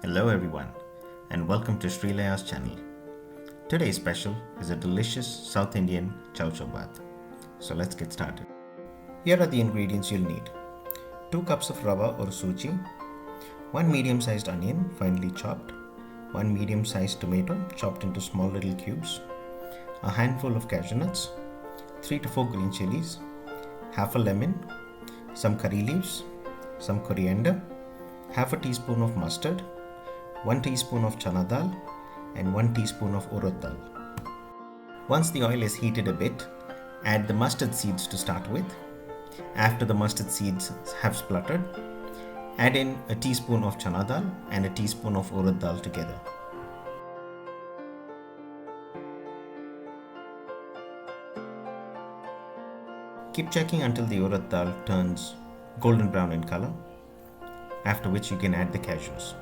Hello everyone and welcome to Sreelaya's channel. Today's special is a delicious South Indian Chow Chow bath. So let's get started. Here are the ingredients you'll need. 2 cups of rava or suji, 1 medium-sized onion finely chopped, 1 medium-sized tomato chopped into small little cubes, a handful of cashew nuts, 3 to 4 green chilies, half a lemon, some curry leaves, some coriander, half a teaspoon of mustard, 1 teaspoon of chana dal and 1 teaspoon of urad dal. Once the oil is heated a bit, add the mustard seeds to start with. After the mustard seeds have spluttered, add in a teaspoon of chana dal and a teaspoon of urad dal together. Keep checking until the urad dal turns golden brown in color, after which you can add the cashews.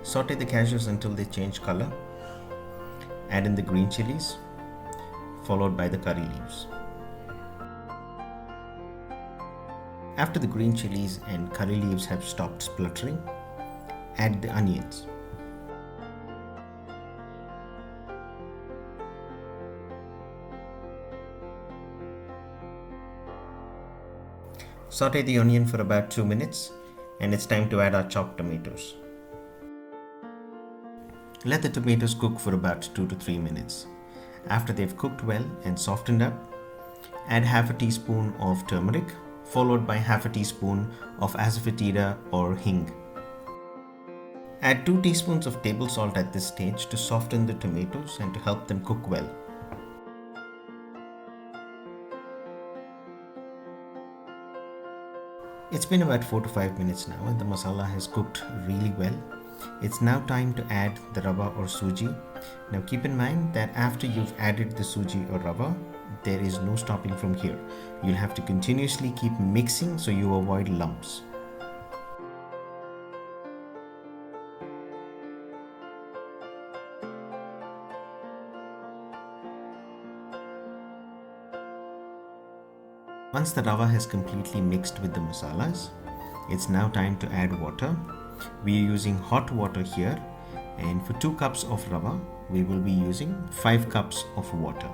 Saute the cashews until they change color. Add in the green chilies, followed by the curry leaves. After the green chilies and curry leaves have stopped spluttering, add the onions. Saute the onion for about 2 minutes and it's time to add our chopped tomatoes. Let the tomatoes cook for about 2 to 3 minutes. After they've cooked well and softened up, add half a teaspoon of turmeric, followed by half a teaspoon of asafoetida or hing. Add 2 teaspoons of table salt at this stage to soften the tomatoes and to help them cook well. It's been about 4 to 5 minutes now and the masala has cooked really well. It's now time to add the rava or suji. Now keep in mind that after you've added the suji or rava, there is no stopping from here. You'll have to continuously keep mixing so you avoid lumps. Once the rava has completely mixed with the masalas, it's now time to add water. We are using hot water here, and for 2 cups of rava, we will be using 5 cups of water.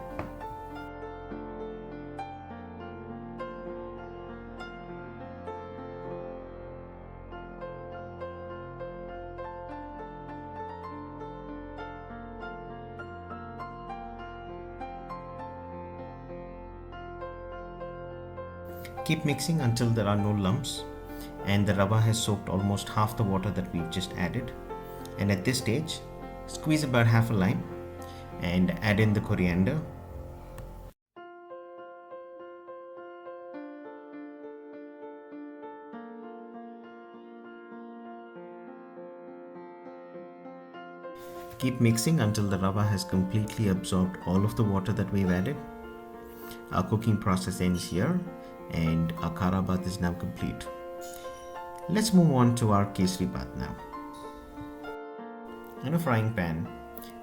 Keep mixing until there are no lumps and the rava has soaked almost half the water that we've just added. And at this stage, squeeze about half a lime and add in the coriander. Keep mixing until the rava has completely absorbed all of the water that we've added. Our cooking process ends here and our Kharabath is now complete. Let's move on to our kesaribath now. In a frying pan,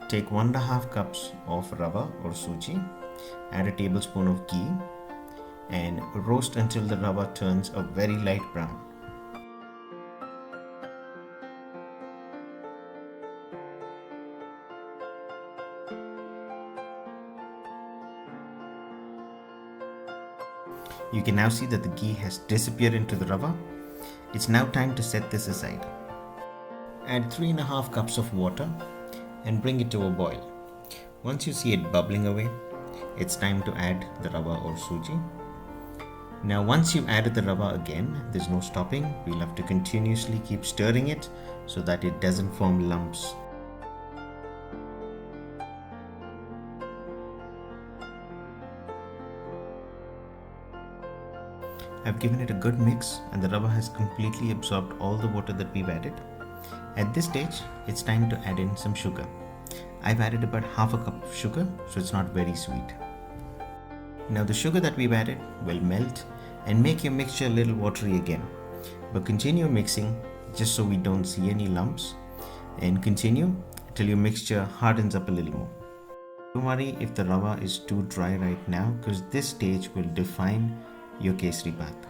take 1.5 cups of rava or suji, add a tablespoon of ghee and roast until the rava turns a very light brown. You can now see that the ghee has disappeared into the rava. It's now time to set this aside. Add 3.5 cups of water and bring it to a boil. Once you see it bubbling away, it's time to add the rava or suji. Now once you've added the rava again, there's no stopping. We'll have to continuously keep stirring it so that it doesn't form lumps. I've given it a good mix and the rava has completely absorbed all the water that we've added. At this stage, it's time to add in some sugar. I've added about half a cup of sugar, so it's not very sweet. Now the sugar that we've added will melt and make your mixture a little watery again. But continue mixing just so we don't see any lumps. and continue till your mixture hardens up a little more. Don't worry if the rava is too dry right now, because this stage will define your kesaribath.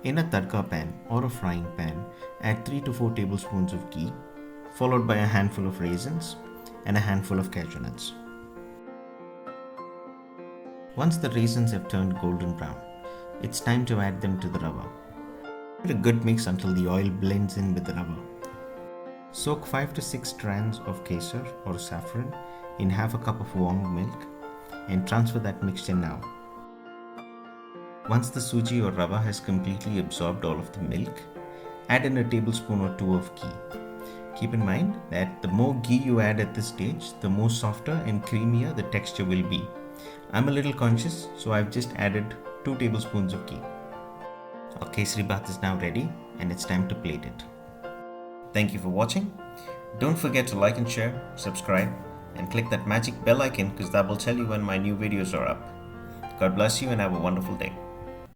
In a tadka pan or a frying pan, add 3 to 4 tablespoons of ghee, followed by a handful of raisins and a handful of cashew nuts. Once the raisins have turned golden brown, it's time to add them to the rava. Give it a good mix until the oil blends in with the rava. Soak 5 to 6 strands of kesar or saffron in half a cup of warm milk and transfer that mixture now. Once the suji or rava has completely absorbed all of the milk, add in a tablespoon or 2 of ghee. Keep in mind that the more ghee you add at this stage, the more softer and creamier the texture will be. I'm a little conscious, so I've just added 2 tablespoons of ghee. Our kesaribath is now ready and it's time to plate it. Thank you for watching. Don't forget to like and share, subscribe, and click that magic bell icon because that will tell you when my new videos are up. God bless you and have a wonderful day.